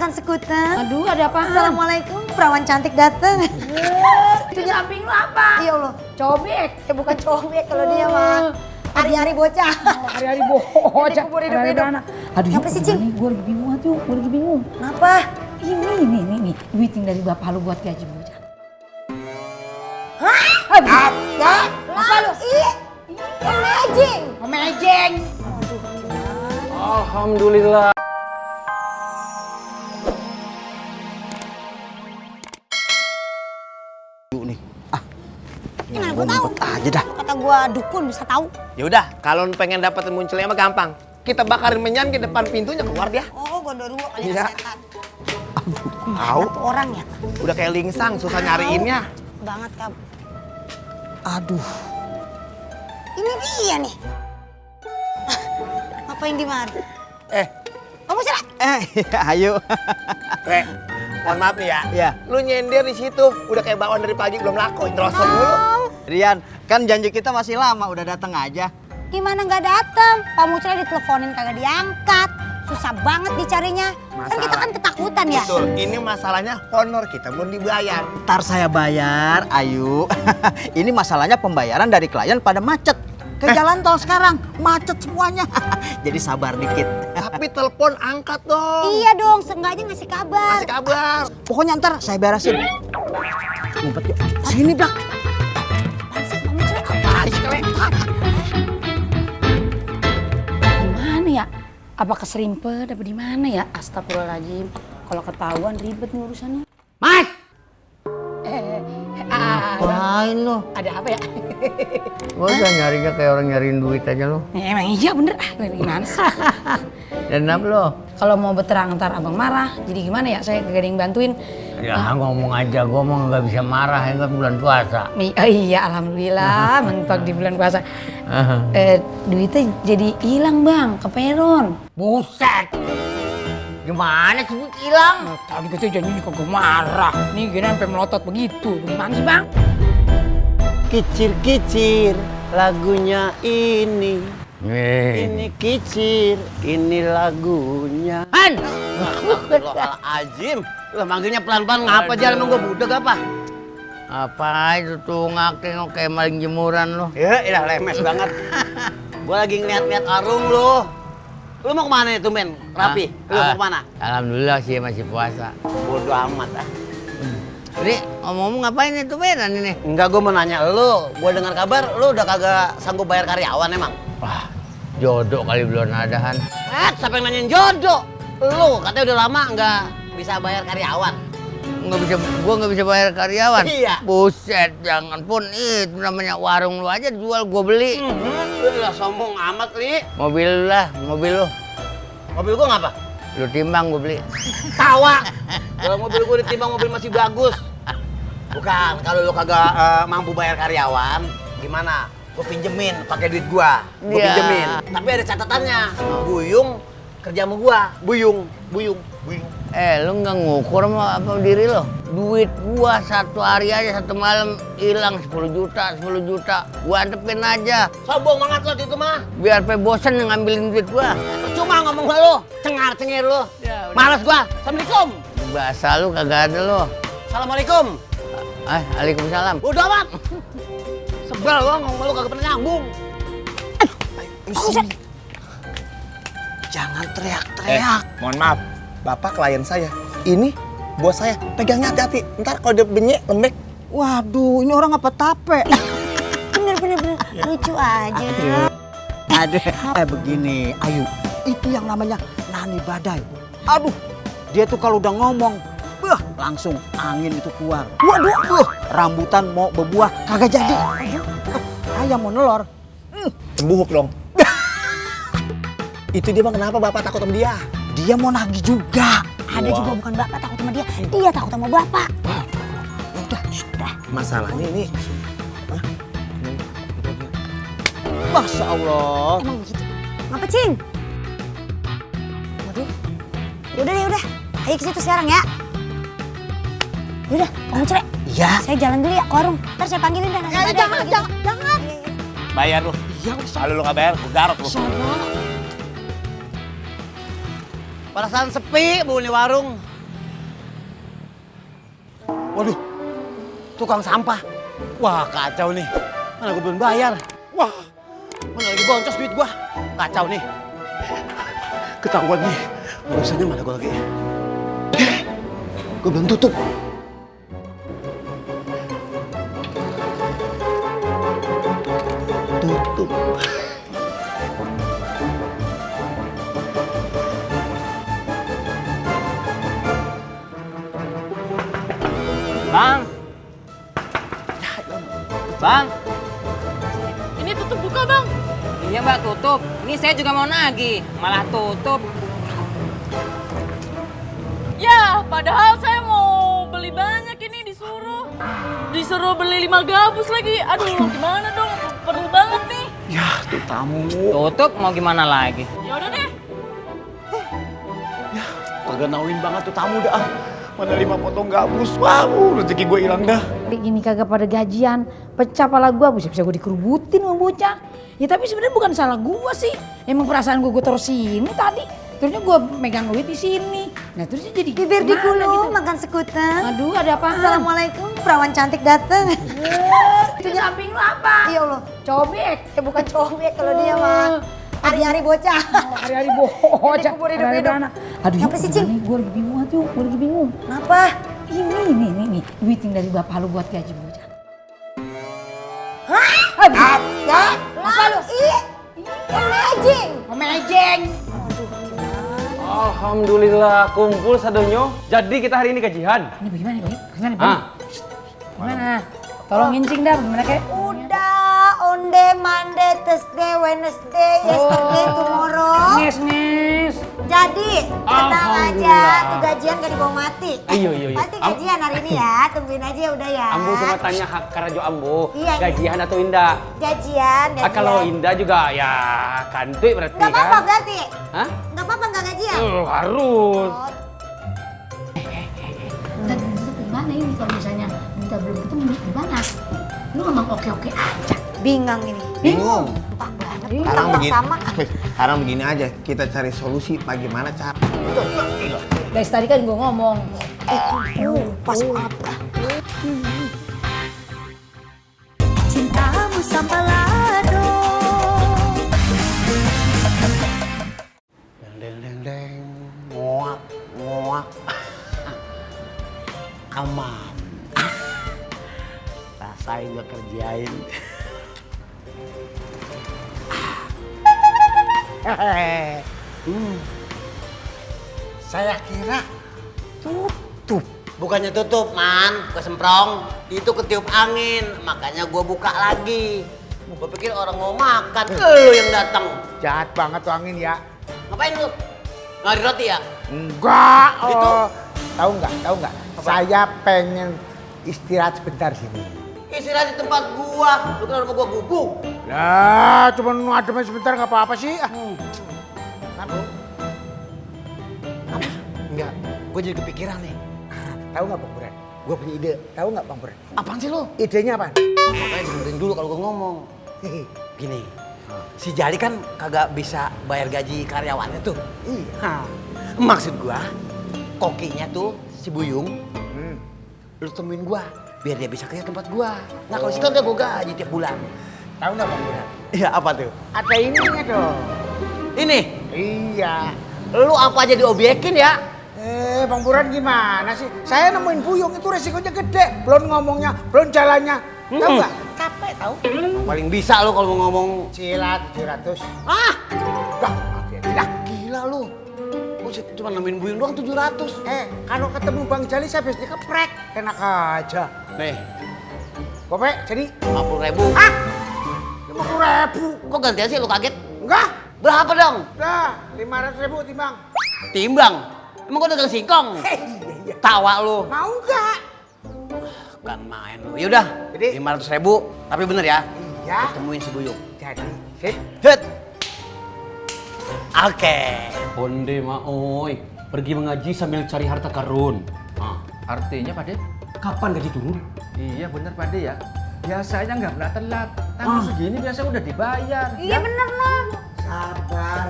mantan sekutan. Aduh, ada apa? Assalamualaikum, perawan cantik datang. Itu samping lu apa? Ya Allah, Cobek. bukan cowok kalau dia mah. Hari-hari bocah. Hari-hari bocah. Kubur hidup-hidup. Aduh, Apa sih, Cing? Gue lagi bingung aja, gue lagi bingung. Kenapa? Ini, duit yang dari bapak lu buat gaji bocah. Hah? Apa lu? Amazing. Mejeng. Alhamdulillah. Nih. Gimana gua tahu? Aja dah. Kata gua dukun bisa tahu. Ya udah, kalau pengen dapetin munculnya mah gampang. Kita bakarin menyan di depan pintunya keluar dia. Oh, gondoruo kali Iya. setan. Tahu. Satu orang ya? Udah kayak lingsang, susah nyariinnya. Banget, Kak. Aduh. Ini dia nih. Ngapain di mana? Kamu sih? Ayo. Mohon maaf nih ya. Iya. Lu nyender di situ, udah kayak bakwan dari pagi belum laku, terosot mulu. Rian, kan janji kita masih lama, udah datang aja. Gimana nggak datang? Pak Mucra diteleponin kagak diangkat. Susah banget dicarinya. Kan kita kan ketakutan ya. Betul, ini masalahnya honor kita belum dibayar. Ntar saya bayar, Ayu. Ini masalahnya pembayaran dari klien pada macet. Ke jalan tol sekarang, macet semuanya. Jadi sabar dikit. Tapi telepon angkat dong. Iya dong, seenggaknya ngasih kabar. Kasih kabar. Pokoknya ntar saya beresin. Ngumpet yuk. Sini, Blak. Apaan sih, Pak Mucra? Apaan sih, Kle? Gimana ya? Apa keserimpet, apa di mana ya? Astagfirullahaladzim. Kalau ketahuan ribet nih urusannya. Mas! Ngapain lo? Ada apa ya? Gua udah nyarinya kayak orang nyariin duit aja lo. Emang iya bener. Gimana sih? Dan kenapa lo? Kalau mau berterang ntar abang marah. Jadi gimana ya? Saya kagak ada yang bantuin. Ya ngomong aja, gua mau nggak bisa marah ya nggak bulan puasa. Oh iya, alhamdulillah mentok di bulan puasa. Duitnya jadi hilang bang, ke peron. Buset! Gimana sih duit hilang? Tadi kita janji kagak marah. Nih gini sampai melotot begitu. Gimana sih bang? Kicir-kicir lagunya ini. Ini kicir, ini lagunya. Han! Astagfirullahaladzim. Lah manggilnya pelan-pelan ngapa jalan emang gue budak apa? Apa itu tuh ngakeng kayak maling jemuran lo? Ya, ilah lemes banget. Gue lagi ngeliat-ngeliat warung lo. Lu mau kemana itu men? Rapi. Lu mau kemana? Alhamdulillah sih masih puasa. Bodoh amat ah. Jadi ngomong-ngomong ngapain itu beran ini? Enggak, gue mau nanya lu. Gue dengar kabar lu udah kagak sanggup bayar karyawan emang. Wah, jodoh kali belum ada Han. Siapa yang nanyain jodoh? Lu katanya udah lama nggak bisa bayar karyawan. Gua nggak bisa bayar karyawan. Iya. Buset, jangan pun itu namanya warung lu aja jual gua beli. Lu lah sombong amat li. Mobil lu. Mobil gua ngapa? Lu timbang gua beli. Tawa. Kalau mobil gua ditimbang mobil masih bagus. Bukan, kalau lu kagak mampu bayar karyawan, gimana? Gua pinjemin pakai duit gua. Gua Ya. pinjemin. Tapi ada catatannya. Buyung kerja sama gua. Buyung. Lu nggak ngukur apa diri lo? Duit gua satu hari aja satu malam hilang 10 juta. Gua antepin aja. Sombong banget lo itu mah. Biar pe bosen ngambilin duit gua. Cuma ngomong sama lu, cengar-cengir lu. Males gua. Assalamualaikum. Bahasa lu kagak ada lo. Assalamualaikum. Waalaikumsalam. Udah amat. Sebel gua ngomong sama lu kagak pernah nyambung. Jangan teriak-teriak. Mohon maaf, Bapak klien saya. Ini bos saya. Pegangnya hati-hati. Ntar kalau dia benyek, lembek. Waduh, ini orang apa tape? Bener. Lucu aja. Aduh, begini, Ayu. Itu yang namanya Nani Badai. Aduh, dia tuh kalau udah ngomong, langsung angin itu keluar. Waduh, rambutan mau berbuah kagak jadi. Ayam mau nelor. Cembuhuk dong. Itu dia bang, kenapa Bapak takut sama dia? Dia mau nagih juga. Ada juga bukan bapak takut sama dia. Dia takut sama bapak. Udah. Masalahnya ini... Masya Allah. Emang begitu? Ngapa, Cing? Waduh. Udah. Ayo ke situ sekarang ya. Yaudah, Pak Mucra. Iya. Saya jalan dulu ya ke warung. Ntar saya panggilin dan jangan. Bayar lu. Iya, Kalau lu nggak bayar, gue garot lu. Perasaan sepi mulu nih warung. Waduh, tukang sampah. Wah, kacau nih. Mana gue belum bayar. Wah, mana lagi boncos duit gua. Kacau nih. Ketahuan nih. Urusannya mana gue lagi. Gue belum tutup. Tutup. Bang. Bang. Ini tutup buka, Bang. Iya Mbak, tutup. Ini saya juga mau nagih, malah tutup. Ya, padahal saya mau beli banyak ini disuruh. Disuruh beli 5 gabus lagi. Aduh, gimana dong? Perlu banget nih. Ya, tuh tamu. Tutup mau gimana lagi? Ya udah deh. Kagak nauin banget tuh tamu dah. Mana 5 potong gabus. Wah, rezeki gue hilang dah. Gini kagak pada gajian, pecah pala gua, bisa-bisa gue dikerubutin sama bocah. Ya tapi sebenarnya bukan salah gua sih. Emang perasaan gua taruh sini tadi. Terusnya gua megang duit di sini. Nah terusnya jadi Bibir di gimana gulung, makan sekutan. Aduh, ada apa? Assalamualaikum, perawan cantik dateng. Itu samping lu apa? Ya Allah, Cobek. bukan cowok kalau dia mah. Hari-hari bocah. Hari-hari bocah. Dikubur hidup-hidup. Aduh, Apa sih, Cing? Gue lagi bingung tuh, gue lagi bingung. Kenapa? Ini, duit yang dari bapak lu buat gaji bocah. Hah? Apa lu? Amazing. Mejeng. Alhamdulillah kumpul sadonyo. Jadi kita hari ini gajian. Ini bagaimana, Boy? Gimana, Boy? Ah. Gimana? Tolongin Cing dah, gimana kayak? Udah, onde, Monday, Tuesday, Wednesday, yesterday, tomorrow. Nes. Jadi, tenang aja, Alhamdulillah. tuh gajian gak dibawa mati. Iya. Pasti gajian hari ini ya, tungguin aja udah ya. Ambo cuma tanya hak karajo ambo. Iya. Gajian atau indah? Gajian. Kalau indah juga ya kantuy berarti Gak apa-apa kan? berarti? Hah? Gak apa-apa gak gajian? Harus. Oh, Dan itu gimana ini kalau misalnya minta belum ketemu gimana? Lu ngomong oke-oke aja. bingung ini. Bingung. Pak banget, Sekarang utang begini, sama. sekarang begini aja, kita cari solusi bagaimana cara. Guys, tadi kan gue ngomong. Pas apa? Cintamu sampai lado. Deng, ngoak. Aman. Rasain gue kerjain. Saya kira tutup. Bukannya tutup, Man. Kesemprong. Itu ketiup angin. Makanya gue buka lagi. Gue pikir orang mau makan. Lu yang datang. Jahat banget tuh angin ya. Ngapain lu? Ngari roti ya? Enggak. Gitu? Tahu nggak? Saya pengen istirahat sebentar sini. Istirahat di tempat gua. Lu kenal sama gua gubuk? Lah, cuma adem sebentar nggak apa-apa sih. Kenapa? Enggak. Gua jadi kepikiran nih. Tahu nggak Bang Buran? Gue punya ide. Tahu nggak Bang Buran? Apaan sih lu? Idenya apa? Makanya dengerin dulu kalau gua ngomong. Gini. Si Jali kan kagak bisa bayar gaji karyawannya tuh. Iya. Maksud gua, kokinya tuh si Buyung, lu temuin gua biar dia bisa kerja tempat gua. Nah kalau situ udah gua gaji tiap bulan. Tahu nggak Bang Buran? Iya apa tuh? Ada ininya dong. Ini, Iya. lu apa aja diobyekin ya? Bang Buran gimana sih? Saya nemuin Buyung itu resikonya gede. Belum ngomongnya, belum jalannya. Tahu nggak? Capek tahu. Paling bisa lu kalau mau ngomong. Silat 700. Ah, Dah, oke. Dah. gila lu. Buset, cuma nemuin Buyung doang 700. Kalau ketemu Bang Jali saya biasanya keprek. Enak aja. Nih, Gope, jadi 50.000. 50.000. Kok gantian sih lu kaget? Enggak. Berapa dong? Dah, 500.000 timbang. Timbang. Emang gua dagang singkong? Iya. Tawa lu. Mau enggak? Kan main lu. Yaudah, Jadi? 500.000. Tapi bener ya, Iya. temuin si Buyung. Jadi, sih. Hit. Oke. Onde maoy, pergi mengaji sambil cari harta karun. Artinya Pak De? Kapan gaji turun? Iya bener Pak De ya. Biasanya nggak pernah telat. Tanggal segini biasa udah dibayar. Iya bener lah.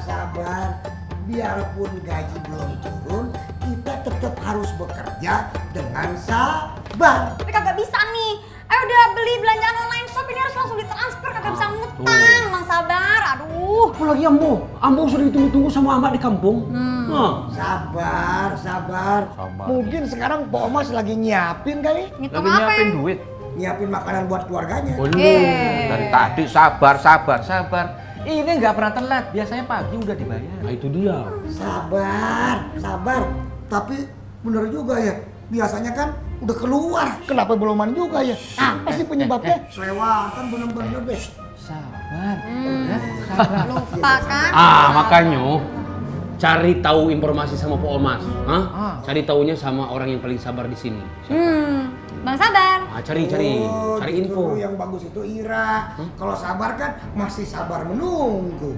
Sabar. Biarpun gaji belum turun, kita tetap harus bekerja dengan sabar. sabar. Tapi kagak bisa nih. Ayo udah beli belanjaan online shop ini harus langsung ditransfer, kagak bisa ngutang. Mang Sabar, aduh. Apalagi Ambo sudah ditunggu-tunggu sama Amak di kampung. Sabar, sabar. Mungkin sekarang Pak Omas lagi nyiapin kali. Ngitung Lagi apa nyiapin ya? duit. Nyiapin makanan buat keluarganya. Dari tadi sabar. Ini nggak pernah telat. Biasanya pagi udah dibayar. Nah itu dia. Sabar. Tapi bener juga ya. Biasanya kan udah keluar. Kenapa beluman juga ya? Apa sih penyebabnya? Kelewatan bener-bener deh. Sabar. Lupa kan? Makanya cari tahu informasi sama Pak Omas. Cari taunya sama orang yang paling sabar di sini. Bang Sabar. Cari info. Yang bagus itu Ira. Kalau sabar kan masih sabar menunggu.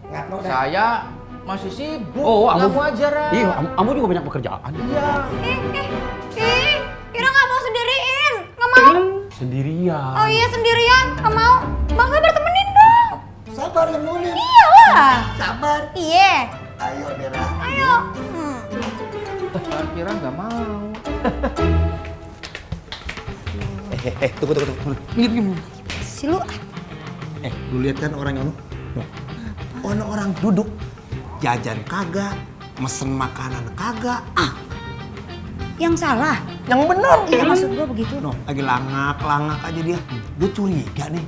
Nggak tahu dah. Saya masih sibuk. Ambo Kamu aja, Ra. Iya, Ambo juga banyak pekerjaan. Iya. Ira nggak mau sendiriin, nggak mau. Sendirian. Oh iya sendirian, nggak mau. Bang Sabar temenin dong. Sabar yang nulis. Iyalah. Sabar. Iya. Ayo Dera. Ayo. Kira nggak mau. Tunggu. Minum. Si lu. Lu lihat kan orang yang orang duduk, jajan kagak, mesen makanan kagak. Yang salah. Yang bener. Iya maksud gua begitu. Lagi langak aja dia. Gue curiga nih.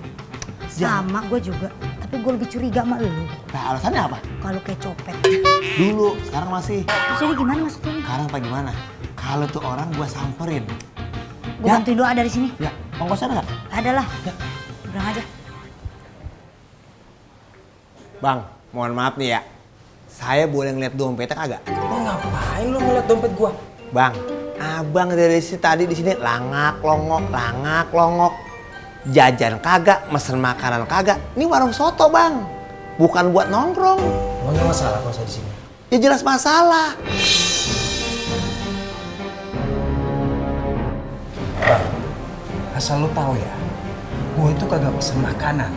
Sama gua juga. Tapi gua lebih curiga sama lu. Nah alasannya apa? Kalau kayak copet. Dulu, sekarang masih. Terus jadi gimana maksudnya? Sekarang apa gimana? Kalau tuh orang gua samperin. Gua bantuin doa dari sini. Ya, ongkos ada nggak? Ada lah. Udah aja. Bang, mohon maaf nih ya. Saya boleh ngeliat dompetnya kagak? Ngapain lu ngeliat dompet gua? Bang, abang dari tadi di sini langak longok. Jajan kagak, mesen makanan kagak. Ini warung soto, Bang. Bukan buat nongkrong. Emangnya masalah kalau saya di sini? Ya jelas masalah. Asal lu tahu ya, gue itu kagak pesen makanan.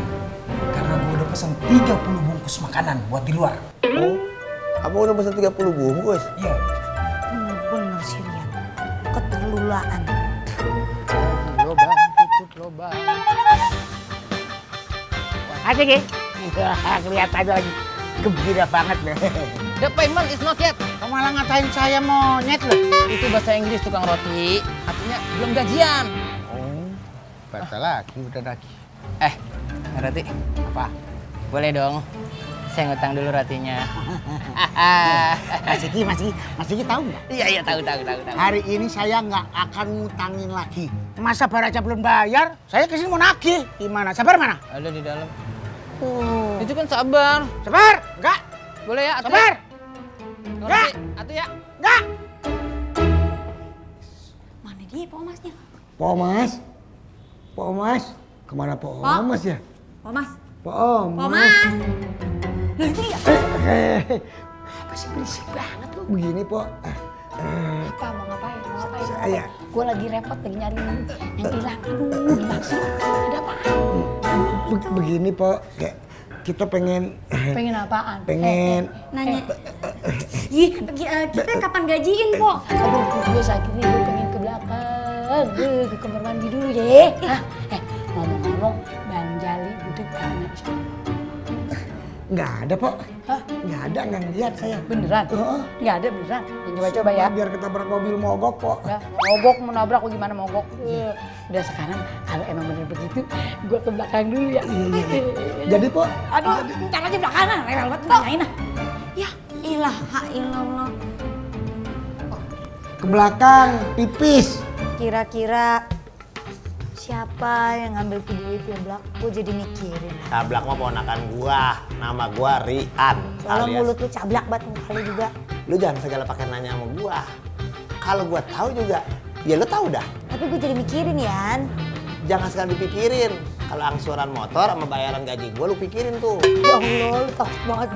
Karena gue udah pesen 30 bungkus makanan buat di luar. Abang udah pesen 30 bungkus? Iya. Bener sih Rian. Keterlulaan. Lobang. Aja Ki. Kelihatannya lagi gembira banget loh. The payment is not yet. Kamu malah ngatain saya monyet loh. Itu bahasa Inggris tukang roti. Artinya belum gajian. Batal lagi, udah lagi. Roti. Apa? Boleh dong. Saya ngutang dulu rotinya. Mas Iki tahu nggak? Iya, tahu. Hari ini saya nggak akan ngutangin lagi. Masa Sabar aja belum bayar, saya kesini mau nagih. Gimana? Sabar mana? Ada di dalam. Itu kan Sabar. Sabar? Enggak. Boleh ya, Atu? Sabar? Ngerti? Atu ya? Enggak. Mana dia Pak Omasnya? Pak Omas. Kemana Pak Omas ya? Pak Omas. Pak Omas. Pak Omas. Lah itu dia. Apa sih berisik banget lu begini, Pak? Apa mau ngapain? Saya. Gue lagi repot lagi nyari yang hilang. Aduh, gimana sih? Ada apaan? Begini, Pak. Kayak kita pengen apaan? Nanya. Kita kapan gajiin, Pok? Aduh, gue sakit nih, gue pengen ke belakang. Ke kamar mandi dulu ya. Ngomong-ngomong, Bang Jali butuh anak siapa? nggak ada, Pak. Hah? Nggak ada, nggak ngeliat saya. Beneran? Nggak ada beneran? Ya, coba-coba ya. Biar ketabrak mobil mogok, Pak. Ya, mogok, mau nabrak, gimana mogok? Udah sekarang, kalau emang bener begitu, gue ke belakang dulu ya. Iya. Jadi, Pak. Aduh, ntar aja belakangan, rewel banget nanyain ah. Ya, ilaha illallah. Ke belakang, pipis. Kira-kira siapa yang ngambil tuh duit ya, Blak? Gue jadi mikirin. Cablak mah ponakan gua, nama gua Rian. Kalau mulut lu cablak banget kali juga. Lu jangan segala pakai nanya sama gua. Kalau gua tahu juga, ya lu tahu dah. Tapi gue jadi mikirin, Yan. Jangan sekali dipikirin. Kalau angsuran motor sama bayaran gaji gua lu pikirin tuh. Ya Allah, lu takut banget